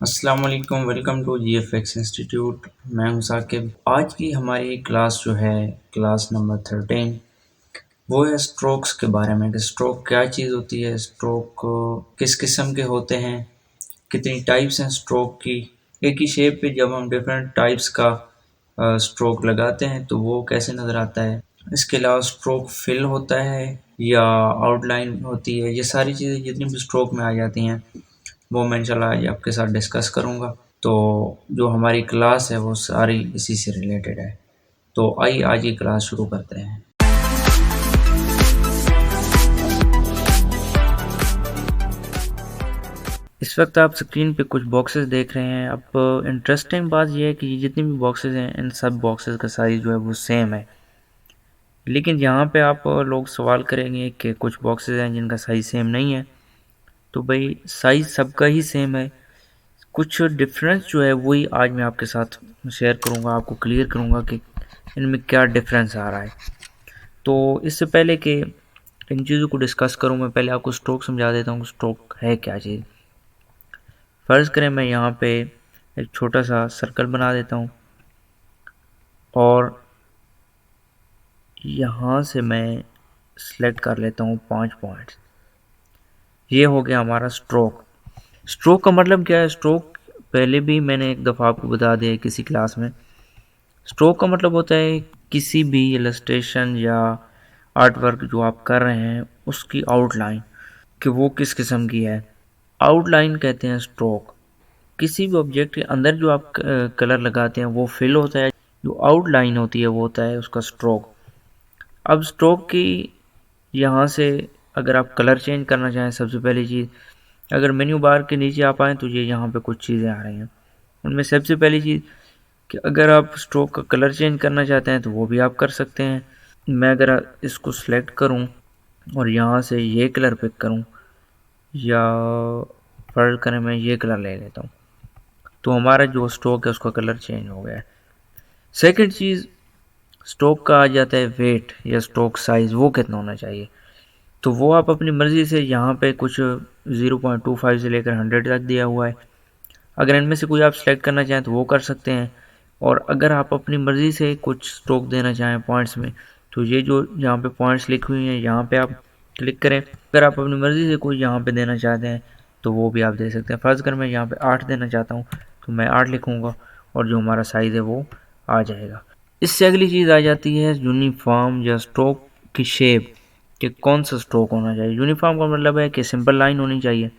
अस्सलाम वालेकुम, welcome to GFX institute. मैं हूं साकिब। आज की हमारी क्लास जो है क्लास नंबर 13, वो है स्ट्रोक्स के बारे में कि स्ट्रोक क्या चीज़ होती है, स्ट्रोक किस किस्म के होते हैं, कितनी टाइप्स हैं स्ट्रोक की। एक ही शेप पे जब हम डिफरेंट टाइप्स का स्ट्रोक लगाते हैं तो वो कैसे नज़र आता है। इसके अलावा स्ट्रोक फिल होता है या आउटलाइन होती है, ये सारी चीज़ें जितनी भी स्ट्रोक में आ जाती हैं वो मैं इंशाल्लाह आज आपके साथ डिस्कस करूँगा। तो जो हमारी क्लास है वो सारी इसी से रिलेटेड है। तो आइए आज की क्लास शुरू करते हैं। इस वक्त आप स्क्रीन पे कुछ बॉक्सेस देख रहे हैं। अब इंटरेस्टिंग बात यह है कि ये जितनी भी बॉक्सेस हैं इन सब बॉक्सेस का साइज़ जो है वो सेम है। लेकिन यहाँ पे आप लोग सवाल करेंगे कि कुछ बॉक्सेस हैं जिनका साइज़ सेम नहीं है। तो भाई साइज़ सबका ही सेम है, कुछ डिफरेंस जो है वही आज मैं आपके साथ शेयर करूँगा, आपको क्लियर करूँगा कि इनमें क्या डिफरेंस आ रहा है। तो इससे पहले कि इन चीज़ों को डिस्कस करूँ, मैं पहले आपको स्ट्रोक समझा देता हूँ। स्ट्रोक है क्या चीज़। फ़र्ज़ करें मैं यहाँ पे एक छोटा सा सर्कल बना देता हूँ और यहाँ से मैं सिलेक्ट कर लेता हूँ 5 पॉइंट्स। ये हो गया हमारा स्ट्रोक। स्ट्रोक का मतलब क्या है? स्ट्रोक पहले भी मैंने एक दफ़ा आपको बता दिया है किसी क्लास में। स्ट्रोक का मतलब होता है किसी भी इलस्ट्रेशन या आर्ट वर्क जो आप कर रहे हैं उसकी आउटलाइन, कि वो किस किस्म की है, आउटलाइन कहते हैं स्ट्रोक। किसी भी ऑब्जेक्ट के अंदर जो आप कलर लगाते हैं वो फिल होता है, जो आउटलाइन होती है वो होता है उसका स्ट्रोक। अब स्ट्रोक की यहाँ से अगर आप कलर चेंज करना चाहें, सबसे पहली चीज़, अगर मेन्यू बार के नीचे आप आएँ तो ये यहाँ पे कुछ चीज़ें आ रही हैं। उनमें सबसे पहली चीज़ कि अगर आप स्ट्रोक का कलर चेंज करना चाहते हैं तो वो भी आप कर सकते हैं। मैं अगर इसको सिलेक्ट करूं और यहाँ से ये कलर पिक करूं, या फर्ज करें मैं ये कलर ले लेता हूँ, तो हमारा जो स्ट्रोक है उसका कलर चेंज हो गया है। सेकंड चीज़, स्ट्रोक का आ जाता है वेट या स्ट्रोक साइज़, वो कितना होना चाहिए। तो वो आप अपनी मर्ज़ी से, यहाँ पे कुछ 0.25 से लेकर 100 तक दिया हुआ है। अगर इनमें से कोई आप सेलेक्ट करना चाहें तो वो कर सकते हैं। और अगर आप अपनी मर्ज़ी से कुछ स्ट्रोक देना चाहें पॉइंट्स में, तो ये जो यहाँ पे पॉइंट्स लिखी हुई हैं यहाँ पे आप क्लिक करें। अगर आप अपनी मर्ज़ी से कोई यहाँ पे देना चाहते हैं तो वो भी आप दे सकते हैं। फ़र्ज़ कर मैं यहाँ पे 8 देना चाहता हूँ तो मैं 8 लिखूँगा और जो हमारा साइज़ है वो आ जाएगा। इससे अगली चीज़ आ जाती है यूनिफॉर्म या स्ट्रोक की शेप, कि कौन सा स्ट्रोक होना चाहिए। यूनिफॉर्म का मतलब है कि सिंपल लाइन होनी चाहिए।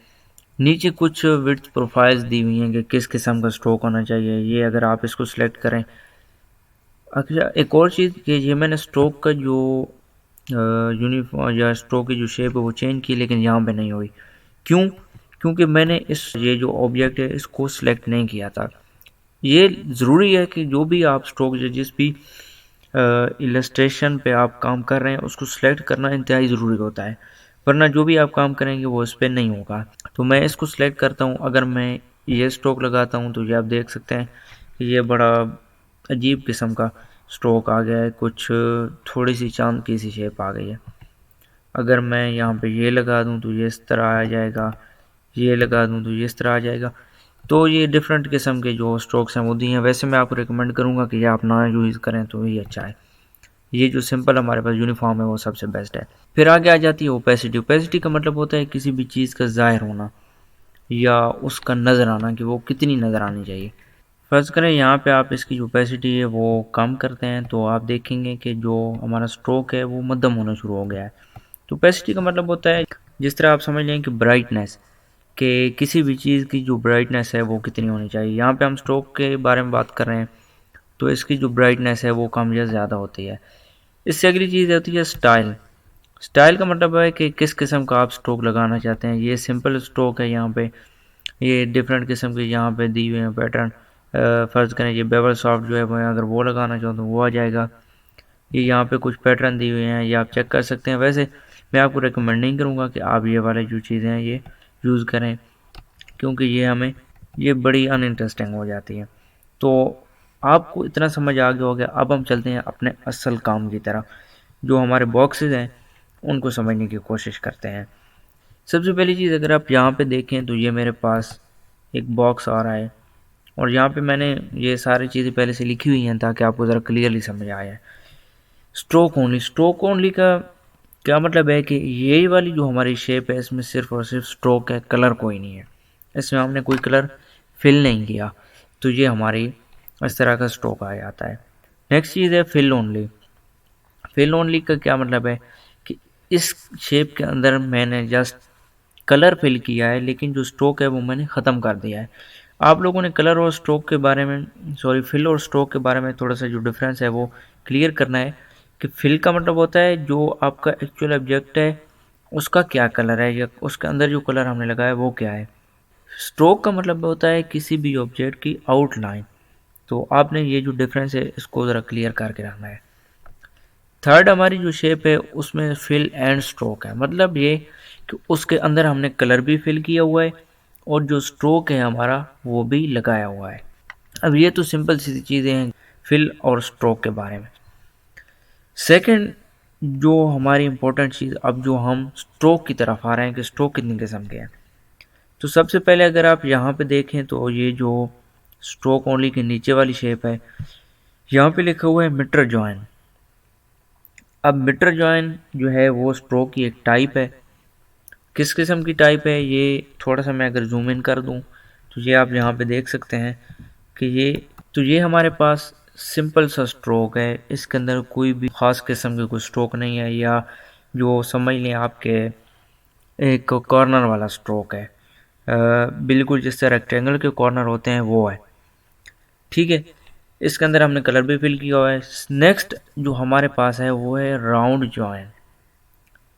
नीचे कुछ विड्थ प्रोफाइल्स दी हुई हैं कि किस किस्म का स्ट्रोक होना चाहिए। ये अगर आप इसको सिलेक्ट करें। अच्छा, एक और चीज़ कि ये मैंने स्ट्रोक का जो यूनिफॉर्म या स्ट्रोक की जो शेप है वो चेंज की, लेकिन यहाँ पे नहीं हुई। क्यों? क्योंकि मैंने ये जो ऑब्जेक्ट है इसको सिलेक्ट नहीं किया था। ये ज़रूरी है कि जो भी आप स्ट्रोक या जिस भी इलस्ट्रेशन पे आप काम कर रहे हैं उसको सिलेक्ट करना इंतहाई ज़रूरी होता है, वरना जो भी आप काम करेंगे वो इस पर नहीं होगा। तो मैं इसको सिलेक्ट करता हूँ। अगर मैं ये स्ट्रोक लगाता हूँ तो ये आप देख सकते हैं कि ये बड़ा अजीब किस्म का स्ट्रोक आ गया है, कुछ थोड़ी सी चांद की सी शेप आ गई है। अगर मैं यहाँ पे ये लगा दूँ तो ये इस तरह आ जाएगा, ये लगा दूँ तो ये इस तरह आ जाएगा। तो ये डिफरेंट किस्म के जो स्ट्रोक्स हैं वो दी हैं। वैसे मैं आपको रिकमेंड करूँगा कि ये आप ना यूज़ करें तो ही अच्छा है। ये जो सिंपल हमारे पास यूनिफॉर्म है वो सबसे बेस्ट है। फिर आगे आ जाती है ओपेसिटी। ओपेसिटी का मतलब होता है किसी भी चीज़ का ज़ाहिर होना या उसका नज़र आना, कि वो कितनी नज़र आनी चाहिए। फ़र्ज़ करें यहाँ पे आप इसकी जो ओपेसिटी है वो कम करते हैं तो आप देखेंगे कि जो हमारा स्ट्रोक है वो मध्यम होना शुरू हो गया है। तो ओपेसिटी का मतलब होता है, जिस तरह आप समझ लें कि ब्राइटनेस, कि किसी भी चीज़ की जो ब्राइटनेस है वो कितनी होनी चाहिए। यहाँ पे हम स्ट्रोक के बारे में बात कर रहे हैं तो इसकी जो ब्राइटनेस है वो कम या ज़्यादा होती है। इससे अगली चीज़ होती है स्टाइल। स्टाइल का मतलब है कि किस किस्म का आप स्ट्रोक लगाना चाहते हैं। ये सिंपल स्ट्रोक है, यहाँ पे ये डिफरेंट किस्म के यहाँ पे दी हुए हैं पैटर्न। फ़र्ज़ करें ये बेवल सॉफ्ट जो है मैं अगर वो लगाना चाहूँ तो वो आ जाएगा। ये यहाँ पे कुछ पैटर्न दिए हुए हैं, ये आप चेक कर सकते हैं। वैसे मैं आपको रिकमेंड नहीं करूँगा कि आप ये वाले जो चीज़ें हैं ये यूज़ करें, क्योंकि ये बड़ी अनइंटरेस्टिंग हो जाती है। तो आपको इतना समझ आ गया होगा। अब हम चलते हैं अपने असल काम की तरफ। जो हमारे बॉक्सेस हैं उनको समझने की कोशिश करते हैं। सबसे पहली चीज़, अगर आप यहाँ पे देखें तो ये मेरे पास एक बॉक्स आ रहा है, और यहाँ पे मैंने ये सारी चीज़ें पहले से लिखी हुई हैं ताकि आपको ज़रा क्लियरली समझ आए। स्ट्रोक ओनली का क्या मतलब है कि यही वाली जो हमारी शेप है इसमें सिर्फ और सिर्फ स्ट्रोक है, कलर कोई नहीं है, इसमें हमने कोई कलर फिल नहीं किया, तो ये हमारी इस तरह का स्ट्रोक आ जाता है। नेक्स्ट चीज़ है फिल ओनली। फिल ओनली का क्या मतलब है कि इस शेप के अंदर मैंने जस्ट कलर फिल किया है, लेकिन जो स्ट्रोक है वो मैंने ख़त्म कर दिया है। आप लोगों ने कलर और स्ट्रोक के बारे में फिल और स्ट्रोक के बारे में थोड़ा सा जो डिफरेंस है वो क्लियर करना है कि फिल का मतलब होता है जो आपका एक्चुअल ऑब्जेक्ट है उसका क्या कलर है या उसके अंदर जो कलर हमने लगाया वो क्या है। स्ट्रोक का मतलब होता है किसी भी ऑब्जेक्ट की आउटलाइन। तो आपने ये जो डिफरेंस है इसको ज़रा क्लियर करके रखना है। थर्ड हमारी जो शेप है उसमें फिल एंड स्ट्रोक है, मतलब ये कि उसके अंदर हमने कलर भी फिल किया हुआ है और जो स्ट्रोक है हमारा वो भी लगाया हुआ है। अब ये तो सिंपल सी चीज़ें हैं फिल और स्ट्रोक के बारे में। सेकंड जो हमारी इंपॉर्टेंट चीज़, अब जो हम स्ट्रोक की तरफ आ रहे हैं कि स्ट्रोक कितनी किस्म के हैं, तो सबसे पहले अगर आप यहाँ पे देखें तो ये जो स्ट्रोक ओनली के नीचे वाली शेप है यहाँ पे लिखा हुआ है मीटर जॉइन। अब मीटर जॉइन जो है वो स्ट्रोक की एक टाइप है। किस किस्म की टाइप है ये थोड़ा सा मैं अगर जूम इन कर दूं तो ये आप यहाँ पे देख सकते हैं कि ये हमारे पास सिंपल सा स्ट्रोक है, इसके अंदर कोई भी ख़ास किस्म की कोई स्ट्रोक नहीं है, या जो समझ लें आपके एक कॉर्नर वाला स्ट्रोक है, बिल्कुल जिस तरह रेक्टेंगल के कॉर्नर होते हैं वो है। ठीक है, इसके अंदर हमने कलर भी फिल किया हुआ है। नेक्स्ट जो हमारे पास है वो है राउंड जॉइन।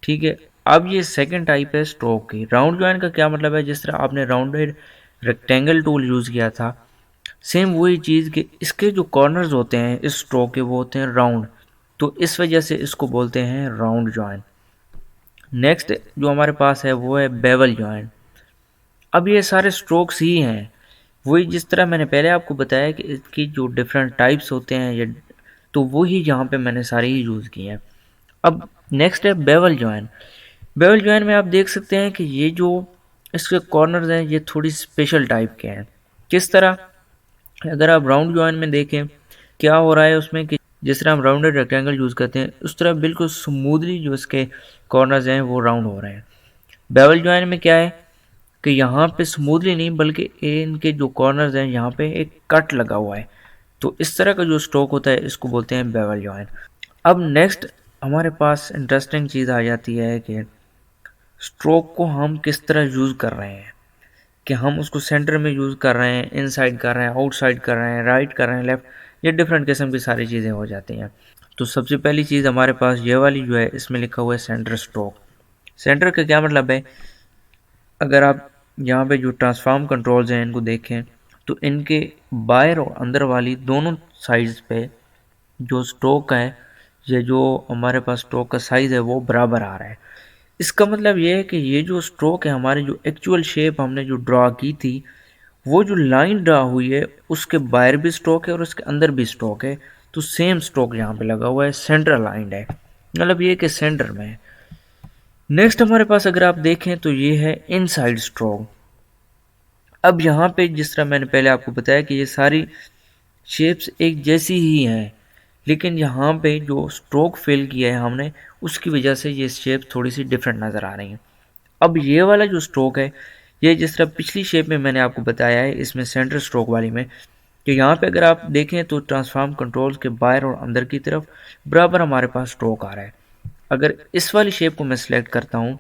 ठीक है, अब ये सेकंड टाइप है स्ट्रोक की। राउंड जॉइन का क्या मतलब है, जिस तरह आपने राउंडेड रेक्टेंगल टूल यूज़ किया था, सेम वही चीज़ कि इसके जो कॉर्नर्स होते हैं इस स्ट्रोक के वो होते हैं राउंड, तो इस वजह से इसको बोलते हैं राउंड जॉइन। नेक्स्ट जो हमारे पास है वो है बेवल जॉइन। अब ये सारे स्ट्रोक्स ही हैं, वही जिस तरह मैंने पहले आपको बताया कि इसकी जो डिफरेंट टाइप्स होते हैं ये, तो वही यहाँ पे मैंने सारे ही यूज़ किए हैं। अब नेक्स्ट है बेवल जॉइन। बेवल जॉइन में आप देख सकते हैं कि ये जो इसके कॉर्नर्स हैं ये थोड़ी स्पेशल टाइप के हैं। किस तरह, अगर आप राउंड जॉइन में देखें क्या हो रहा है उसमें कि जिस तरह हम राउंडेड रेक्टेंगल यूज़ करते हैं उस तरह बिल्कुल स्मूथली जो इसके कॉर्नर्स हैं वो राउंड हो रहे हैं। बेवल जॉइन में क्या है कि यहाँ पे स्मूथली नहीं बल्कि इनके जो कॉर्नर्स हैं यहाँ पे एक कट लगा हुआ है, तो इस तरह का जो स्ट्रोक होता है इसको बोलते हैं बेवल जॉइन। अब नेक्स्ट हमारे पास इंटरेस्टिंग चीज़ आ जाती है कि स्ट्रोक को हम किस तरह यूज़ कर रहे हैं, कि हम उसको सेंटर में यूज़ कर रहे हैं, इनसाइड कर रहे हैं, आउटसाइड कर रहे हैं, राइट कर रहे हैं, लेफ्ट, ये डिफरेंट किस्म की सारी चीज़ें हो जाती हैं। तो सबसे पहली चीज़ हमारे पास ये वाली जो है इसमें लिखा हुआ है सेंटर स्ट्रोक। सेंटर का क्या मतलब है, अगर आप यहाँ पे जो ट्रांसफॉर्म कंट्रोल्स हैं इनको देखें तो इनके बाहर और अंदर वाली दोनों साइड्स पे जो स्ट्रोक है या जो हमारे पास स्ट्रोक का साइज़ है वो बराबर आ रहा है। इसका मतलब ये है कि ये जो स्ट्रोक है हमारी जो एक्चुअल शेप हमने जो ड्रा की थी वो जो लाइन ड्रा हुई है उसके बाहर भी स्ट्रोक है और उसके अंदर भी स्ट्रोक है, तो सेम स्ट्रोक यहाँ पे लगा हुआ है, सेंटर अलाइंड है, मतलब ये कि सेंटर में है। नेक्स्ट हमारे पास अगर आप देखें तो ये है इनसाइड स्ट्रोक। अब यहाँ पे जिस तरह मैंने पहले आपको बताया कि ये सारी शेप्स एक जैसी ही हैं, लेकिन यहाँ पे जो स्ट्रोक फिल किया है हमने उसकी वजह से ये शेप थोड़ी सी डिफरेंट नज़र आ रही हैं। अब ये वाला जो स्ट्रोक है ये जिस तरह पिछली शेप में मैंने आपको बताया है इसमें सेंटर स्ट्रोक वाली में कि यहाँ पे अगर आप देखें तो ट्रांसफॉर्म कंट्रोल्स के बाहर और अंदर की तरफ बराबर हमारे पास स्ट्रोक आ रहा है। अगर इस वाली शेप को मैं सिलेक्ट करता हूँ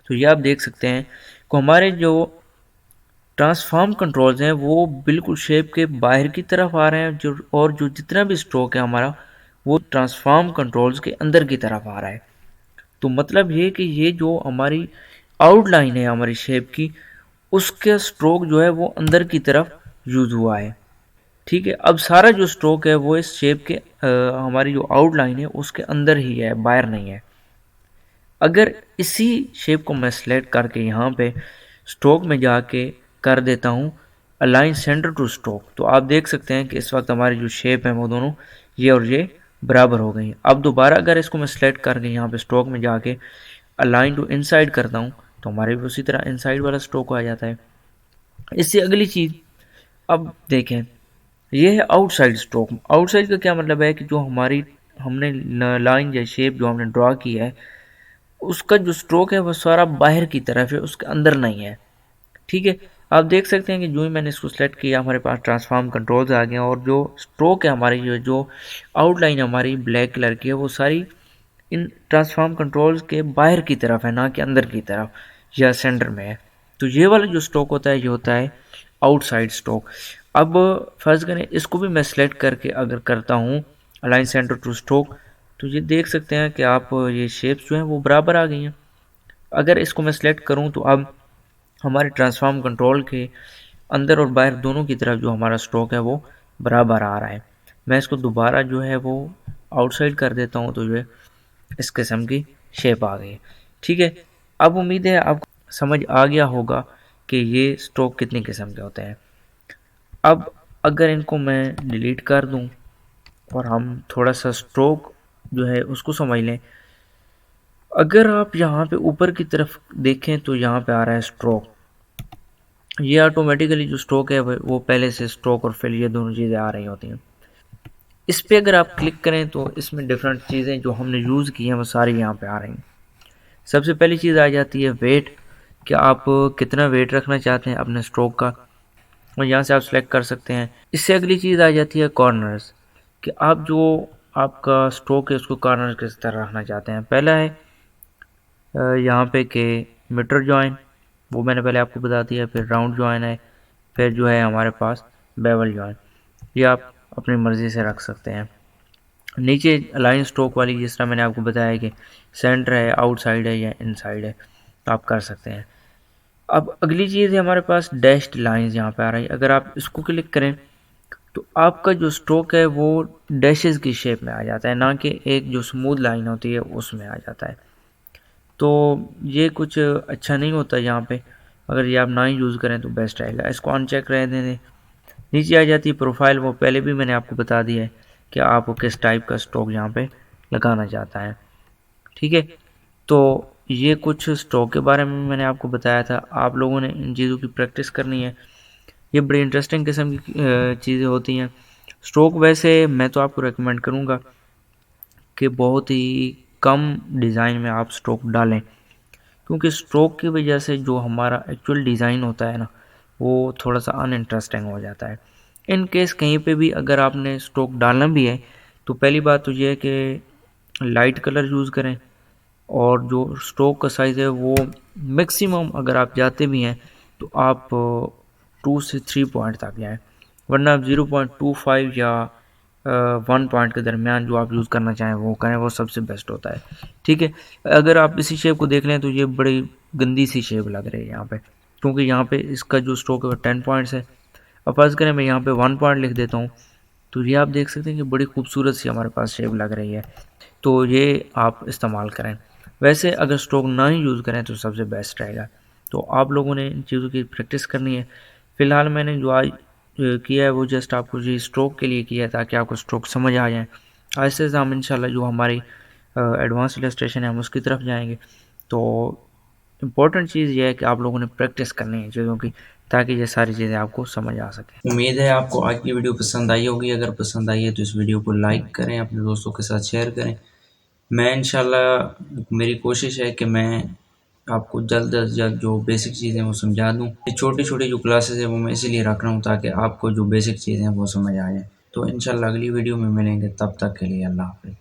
तो ये आप देख सकते हैं कि हमारे जो ट्रांसफॉर्म कंट्रोल्स हैं वो बिल्कुल शेप के बाहर की तरफ आ रहे हैं, जो जितना भी स्ट्रोक है हमारा वो ट्रांसफॉर्म कंट्रोल्स के अंदर की तरफ आ रहा है। तो मतलब ये कि ये जो हमारी आउटलाइन है हमारी शेप की उसके स्ट्रोक जो है वो अंदर की तरफ यूज हुआ है। ठीक है, अब सारा जो स्ट्रोक है वो इस शेप के हमारी जो आउटलाइन है उसके अंदर ही है, बाहर नहीं है। अगर इसी शेप को मैं सिलेक्ट करके यहाँ पे स्ट्रोक में जाके कर देता हूँ अलाइन सेंटर टू स्ट्रोक, तो आप देख सकते हैं कि इस वक्त हमारी जो शेप है वो दोनों ये और ये बराबर हो गई। अब दोबारा अगर इसको मैं सिलेक्ट करके यहाँ पे स्ट्रोक में जाके अलाइन टू इनसाइड करता हूँ तो हमारे भी उसी तरह इनसाइड वाला स्ट्रोक आ जाता है। इससे अगली चीज़ अब देखें, ये है आउटसाइड स्ट्रोक। आउटसाइड का क्या मतलब है कि जो हमारी हमने लाइन या शेप जो हमने ड्रॉ की है, उसका जो स्ट्रोक है वो सारा बाहर की तरफ है, उसके अंदर नहीं है। ठीक है, आप देख सकते हैं कि जो ही मैंने इसको सेलेक्ट किया हमारे पास ट्रांसफॉर्म कंट्रोल्स आ गए हैं, और जो स्ट्रोक है हमारी, जो आउटलाइन हमारी ब्लैक कलर की है, वो सारी इन ट्रांसफॉर्म कंट्रोल्स के बाहर की तरफ है, ना कि अंदर की तरफ या सेंटर में है। तो ये वाला जो स्ट्रोक होता है ये होता है आउटसाइड स्ट्रोक। अब फर्ज करें इसको भी मैं सेलेक्ट करके अगर करता हूँ अलाइन सेंटर टू स्ट्रोक, तो ये देख सकते हैं कि आप ये शेप्स जो हैं वो बराबर आ गई हैं। अगर इसको मैं सेलेक्ट करूँ तो अब हमारे ट्रांसफॉर्म कंट्रोल के अंदर और बाहर दोनों की तरफ जो हमारा स्ट्रोक है वो बराबर आ रहा है। मैं इसको दोबारा जो है वो आउटसाइड कर देता हूँ, तो जो है इस किस्म की शेप आ गई। ठीक है, अब उम्मीद है आपको समझ आ गया होगा कि ये स्ट्रोक कितने किस्म के होते हैं। अब अगर इनको मैं डिलीट कर दूं और हम थोड़ा सा स्ट्रोक जो है उसको समझ लें, अगर आप यहाँ पे ऊपर की तरफ देखें तो यहाँ पे आ रहा है स्ट्रोक। ये ऑटोमेटिकली जो स्ट्रोक है वो पहले से स्ट्रोक और फिल ये दोनों चीज़ें आ रही होती हैं। इस पे अगर आप क्लिक करें तो इसमें डिफरेंट चीज़ें जो हमने यूज़ की हैं वो सारी यहाँ पे आ रही हैं। सबसे पहली चीज़ आ जाती है वेट, कि आप कितना वेट रखना चाहते हैं अपने स्ट्रोक का, और यहाँ से आप सेलेक्ट कर सकते हैं। इससे अगली चीज़ आ जाती है कॉर्नर्स, कि आप जो आपका स्ट्रोक है उसको कॉर्नर किस तरह रखना चाहते हैं। पहला है यहाँ पे कि मीटर जॉइन, वो मैंने पहले आपको बता दिया। फिर राउंड जॉइन है, फिर जो है हमारे पास बेवल जॉइन, ये आप अपनी मर्ज़ी से रख सकते हैं। नीचे लाइन स्ट्रोक वाली जिस तरह मैंने आपको बताया कि सेंटर है, आउटसाइड है या इनसाइड है, तो आप कर सकते हैं। अब अगली चीज़ है हमारे पास डैश्ड लाइंस, यहाँ पे आ रही है। अगर आप इसको क्लिक करें तो आपका जो स्ट्रोक है वो डैशेस की शेप में आ जाता है, ना कि एक जो स्मूथ लाइन होती है उसमें आ जाता है। तो ये कुछ अच्छा नहीं होता यहाँ पे, अगर ये आप ना ही यूज़ करें तो बेस्ट रहेगा। इसको अनचेक रहने दें। नीचे आ जाती है प्रोफाइल, वो पहले भी मैंने आपको बता दिया है कि आप किस टाइप का स्ट्रोक यहाँ पे लगाना चाहता है। ठीक है, तो ये कुछ स्ट्रोक के बारे में मैंने आपको बताया था। आप लोगों ने इन चीज़ों की प्रैक्टिस करनी है, ये बड़ी इंटरेस्टिंग किस्म की चीज़ें होती हैं। स्ट्रोक वैसे मैं तो आपको रेकमेंड करूँगा कि बहुत ही कम डिज़ाइन में आप स्ट्रोक डालें, क्योंकि स्ट्रोक की वजह से जो हमारा एक्चुअल डिज़ाइन होता है ना, वो थोड़ा सा अनइंटरेस्टिंग हो जाता है। इन केस कहीं पे भी अगर आपने स्ट्रोक डालना भी है तो पहली बात तो ये है कि लाइट कलर यूज़ करें, और जो स्ट्रोक का साइज़ है वो मैक्सिमम अगर आप जाते भी हैं तो आप 2 से 3 पॉइंट तक जाएँ, वरना आप 0.25 या 1 पॉइंट के दरमियान जो आप यूज़ करना चाहें वो करें, वो सबसे बेस्ट होता है। ठीक है, अगर आप इसी शेप को देख लें तो ये बड़ी गंदी सी शेप लग रही है यहाँ पे, क्योंकि यहाँ पे इसका जो स्ट्रोक है वो 10 पॉइंट्स है। अब फर्ज़ करें मैं यहाँ पे 1 पॉइंट लिख देता हूँ, तो ये आप देख सकते हैं कि बड़ी खूबसूरत सी हमारे पास शेप लग रही है। तो ये आप इस्तेमाल करें। वैसे अगर स्ट्रोक ना ही यूज़ करें तो सबसे बेस्ट रहेगा। तो आप लोगों ने इन चीज़ों की प्रैक्टिस करनी है। फ़िलहाल मैंने जो आज किया है वो जस्ट आपको जी स्ट्रोक के लिए किया है, ताकि आपको स्ट्रोक समझ आ जाए। ऐसे से हम इंशाल्लाह जो हमारी एडवांस इलस्ट्रेशन है हम उसकी तरफ जाएंगे। तो इम्पोर्टेंट चीज़ ये है कि आप लोगों ने प्रैक्टिस करनी है चीज़ों की, ताकि ये सारी चीज़ें आपको समझ आ सकें। उम्मीद है आपको आज की वीडियो पसंद आई होगी। अगर पसंद आई है तो इस वीडियो को लाइक करें, अपने दोस्तों के साथ शेयर करें। मैं इंशाल्लाह, मेरी कोशिश है कि मैं आपको जल्द अज जल्द जो बेसिक चीज़ें वो समझा दूँ। ये छोटी-छोटी जो क्लासेस हैं वो मैं इसीलिए रख रहा हूँ ताकि आपको जो बेसिक चीज़ें हैं वो समझ आ जाएँ। तो इंशाल्लाह अगली वीडियो में मिलेंगे, तब तक के लिए अल्लाह हाफ़िज़।